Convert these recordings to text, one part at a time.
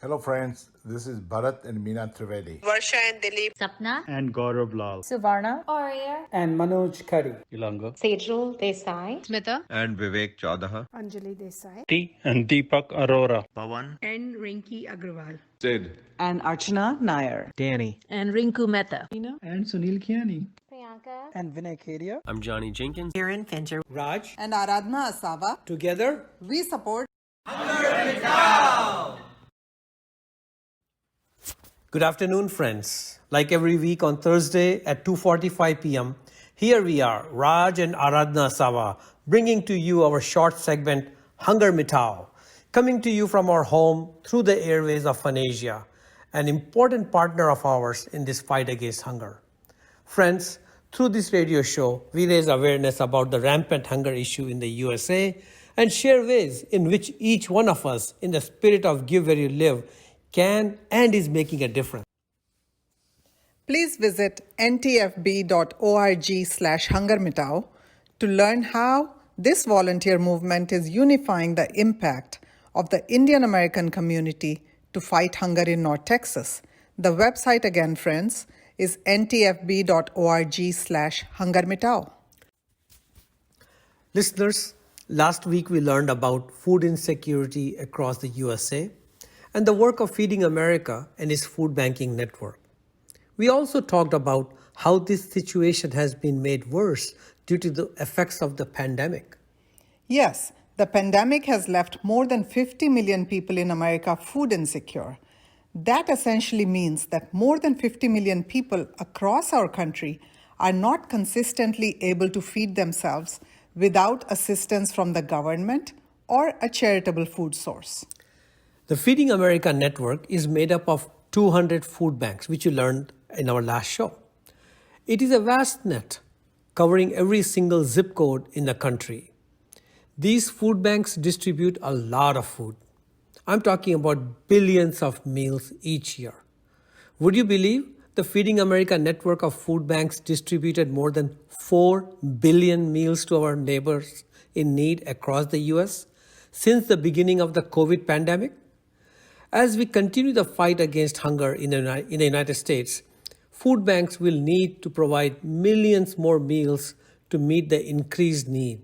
Hello friends, this is Bharat and Meena Trivedi. Varsha and Dilip. Sapna and Gaurav Lal, Suvarna, Arya, and Manoj Khari. Ilanga, Sejal Desai, Smita, and Vivek Chaudaha. Anjali Desai, T and Deepak Arora, Pawan. and Rinki Agrawal, Sid, And Archana Nair. Danny, and Rinku Mehta. And Sunil Kiani. Priyanka, And Vinay Kedia. I'm Johnny Jenkins. Karen Fincher. Raj. And Aradhna Asava. Together, We support Good afternoon, friends. Like every week on Thursday at 2:45 p.m., here we are, Raj and Aradhna Sava, bringing to you our short segment, HungerMitao, coming to you from our home through the airways of Fanasia, an important partner of ours in this fight against hunger. Friends, through this radio show, we raise awareness about the rampant hunger issue in the USA and share ways in which each one of us, in the spirit of give where you live, can and is making a difference. Please visit ntfb.org/HungerMitao to learn how this volunteer movement is unifying the impact of the Indian American community to fight hunger in North Texas. The website again, friends, is ntfb.org/HungerMitao. Listeners, last week we learned about food insecurity across the USA and the work of Feeding America and its food banking network. We also talked about how this situation has been made worse due to the effects of the pandemic. Yes, the pandemic has left more than 50 million people in America food insecure. That essentially means that more than 50 million people across our country are not consistently able to feed themselves without assistance from the government or a charitable food source. The Feeding America network is made up of 200 food banks, which you learned in our last show. It is a vast net covering every single zip code in the country. These food banks distribute a lot of food. I'm talking about billions of meals each year. Would you believe the Feeding America network of food banks distributed more than 4 billion meals to our neighbors in need across the US since the beginning of the COVID pandemic? As we continue the fight against hunger in the United States, food banks will need to provide millions more meals to meet the increased need.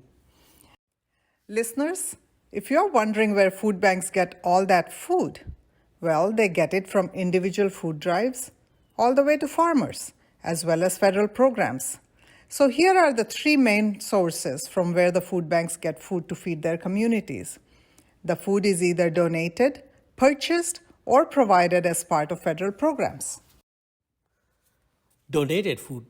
Listeners, if you're wondering where food banks get all that food, well, they get it from individual food drives all the way to farmers, as well as federal programs. So here are the three main sources from where the food banks get food to feed their communities. The food is either donated, purchased, or provided as part of federal programs. Donated food.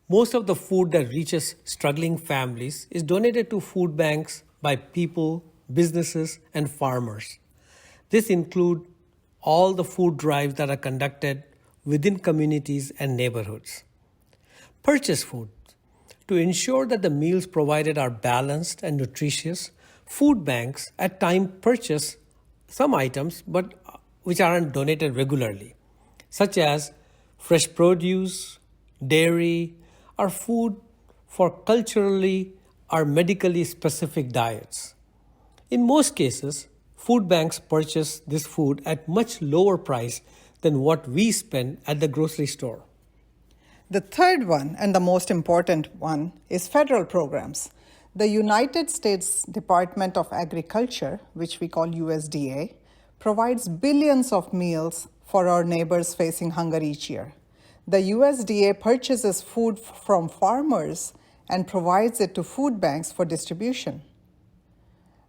Most of the food that reaches struggling families is donated to food banks by people, businesses, and farmers. This includes all the food drives that are conducted within communities and neighborhoods. Purchase food. To ensure that the meals provided are balanced and nutritious, food banks at times purchase some items but which aren't donated regularly, such as fresh produce, dairy, or food for culturally or medically specific diets. In most cases, food banks purchase this food at much lower price than what we spend at the grocery store. The third one, and the most important one, is federal programs. The United States Department of Agriculture, which we call USDA, provides billions of meals for our neighbors facing hunger each year. The USDA purchases food from farmers and provides it to food banks for distribution.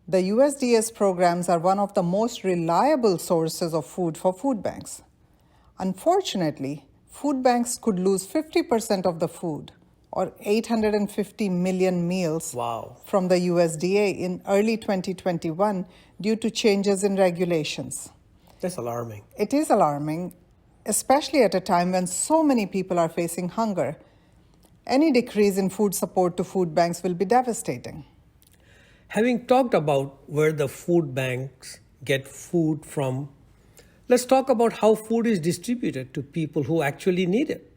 The USDA's programs are one of the most reliable sources of food for food banks. Unfortunately, food banks could lose 50% of the food, or 850 million meals, from the USDA in early 2021 due to changes in regulations. That's alarming. It is alarming, especially at a time when so many people are facing hunger. Any decrease in food support to food banks will be devastating. Having talked about where the food banks get food from, let's talk about how food is distributed to people who actually need it.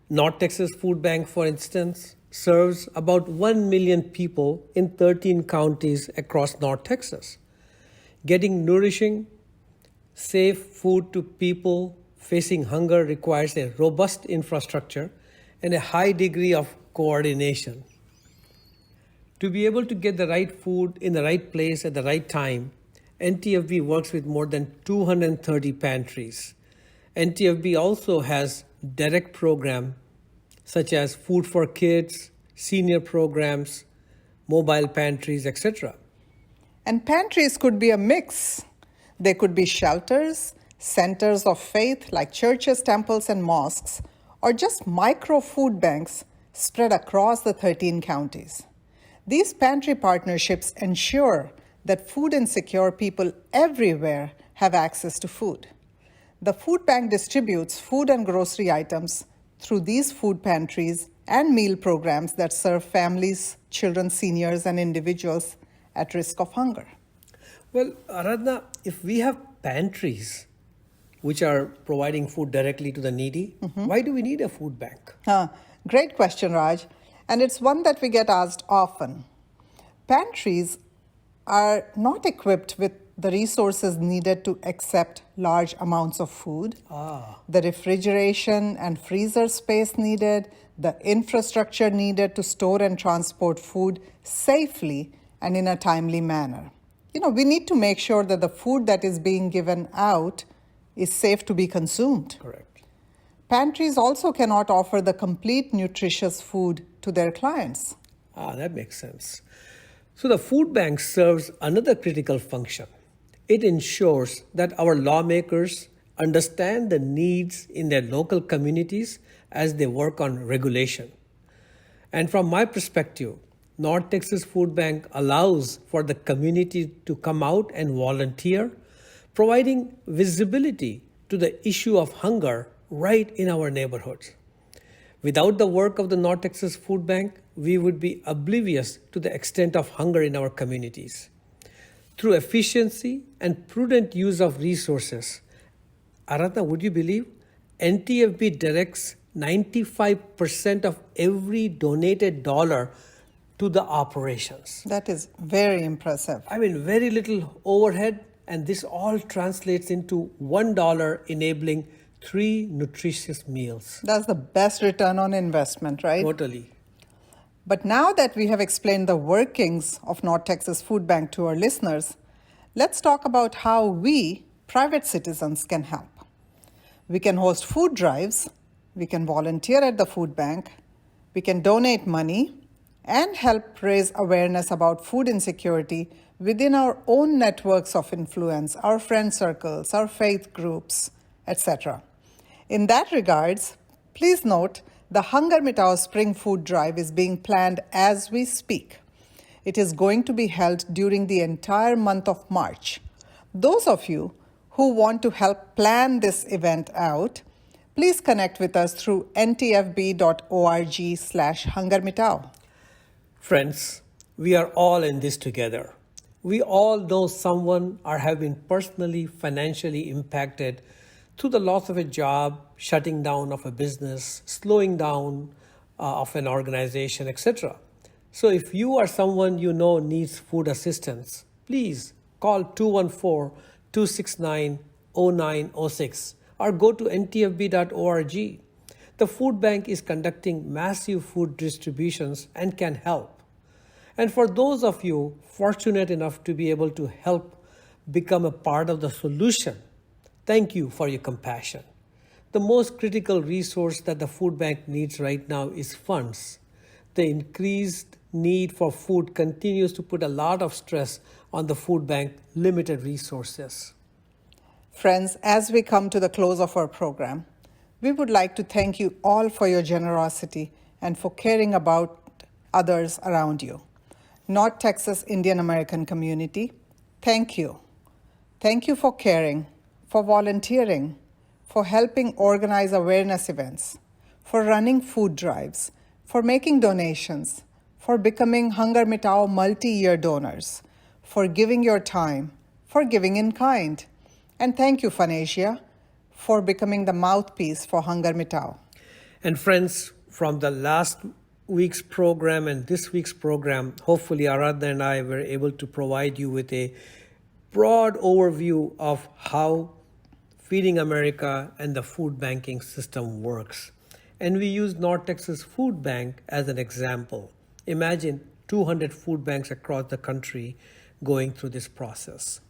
North Texas Food Bank, for instance, serves about 1 million people in 13 counties across North Texas. Getting nourishing, safe food to people facing hunger requires a robust infrastructure and a high degree of coordination. To be able to get the right food in the right place at the right time, NTFB works with more than 230 pantries. NTFB also has direct programs such as Food for Kids, senior programs, mobile pantries, etc. And pantries could be a mix. They could be shelters, centers of faith like churches, temples, and mosques, or just micro food banks spread across the 13 counties. These pantry partnerships ensure that food insecure people everywhere have access to food. The food bank distributes food and grocery items through these food pantries and meal programs that serve families, children, seniors, and individuals at risk of hunger. Well, Aradhana, if we have pantries which are providing food directly to the needy, why do we need a food bank? Great question, Raj. And it's one that we get asked often. Pantries are not equipped with the resources needed to accept large amounts of food, the refrigeration and freezer space needed, the infrastructure needed to store and transport food safely and in a timely manner. We need to make sure that the food that is being given out is safe to be consumed. Correct. Pantries also cannot offer the complete nutritious food to their clients. That makes sense. So the food bank serves another critical function. It ensures that our lawmakers understand the needs in their local communities as they work on regulation. And from my perspective, North Texas Food Bank allows for the community to come out and volunteer, providing visibility to the issue of hunger right in our neighborhoods. Without the work of the North Texas Food Bank, we would be oblivious to the extent of hunger in our communities. Through efficiency and prudent use of resources, Aradhana, would you believe NTFB directs 95% of every donated dollar to the operations? That is very impressive. Very little overhead, and this all translates into $1 enabling 3 nutritious meals. That's the best return on investment, right? Totally. But now that we have explained the workings of North Texas Food Bank to our listeners, let's talk about how we, private citizens, can help. We can host food drives, we can volunteer at the food bank, we can donate money, and help raise awareness about food insecurity within our own networks of influence, our friend circles, our faith groups, etc. In that regards, please note the HungerMitao Spring Food Drive is being planned as we speak. It is going to be held during the entire month of March. Those of you who want to help plan this event out, please connect with us through ntfb.org/HungerMitao. Friends, we are all in this together. We all know someone or have been personally, financially impacted through the loss of a job, shutting down of a business, slowing down of an organization, etc. So if you or someone you know needs food assistance, please call 214-269-0906 or go to ntfb.org. The food bank is conducting massive food distributions and can help. And for those of you fortunate enough to be able to help become a part of the solution, thank you for your compassion. The most critical resource that the food bank needs right now is funds. The increased need for food continues to put a lot of stress on the food bank limited resources. Friends, as we come to the close of our program, we would like to thank you all for your generosity and for caring about others around you. North Texas Indian American community, thank you. Thank you for caring, for volunteering, for helping organize awareness events, for running food drives, for making donations, for becoming HungerMitao multi-year donors, for giving your time, for giving in kind. And thank you, Phanesia, for becoming the mouthpiece for HungerMitao. And friends, from the last week's program and this week's program, hopefully Aradhana and I were able to provide you with a broad overview of how Feeding America and the food banking system works. And we use North Texas Food Bank as an example. Imagine 200 food banks across the country going through this process.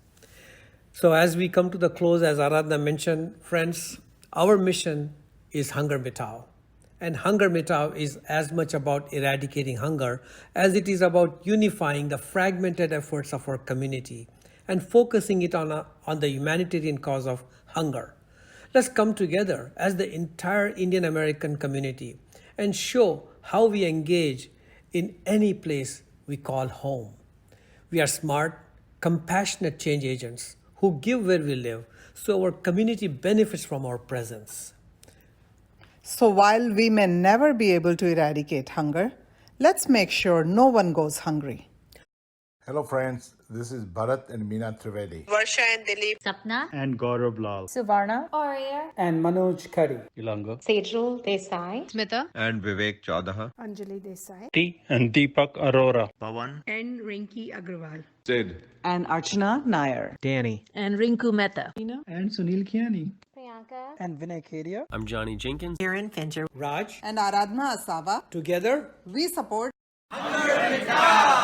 So as we come to the close, as Aradhana mentioned, friends, our mission is HungerMitao. And HungerMitao is as much about eradicating hunger as it is about unifying the fragmented efforts of our community and focusing it on the humanitarian cause of hunger. Let's come together as the entire Indian American community and show how we engage in any place we call home. We are smart, compassionate change agents who give where we live so our community benefits from our presence. So while we may never be able to eradicate hunger, let's make sure no one goes hungry. Hello friends, this is Bharat and Meena Trivedi. Varsha and Dilip. Sapna, And Gaurav Lal. Suvarna, Arya, And Manoj Khadi. Ilanga. Sejal Desai, Smita and Vivek Chaudaha. Anjali Desai, T. And Deepak Arora. Pawan, and Rinki Agrawal. Sid. And Archana Nair. Danny, And Rinku Mehta. And Sunil Kiani. Priyanka, And Vinay Kedia. I'm Johnny Jenkins. Karen Fincher, Raj, And Aradhana Asava, together, we support HungerMitao.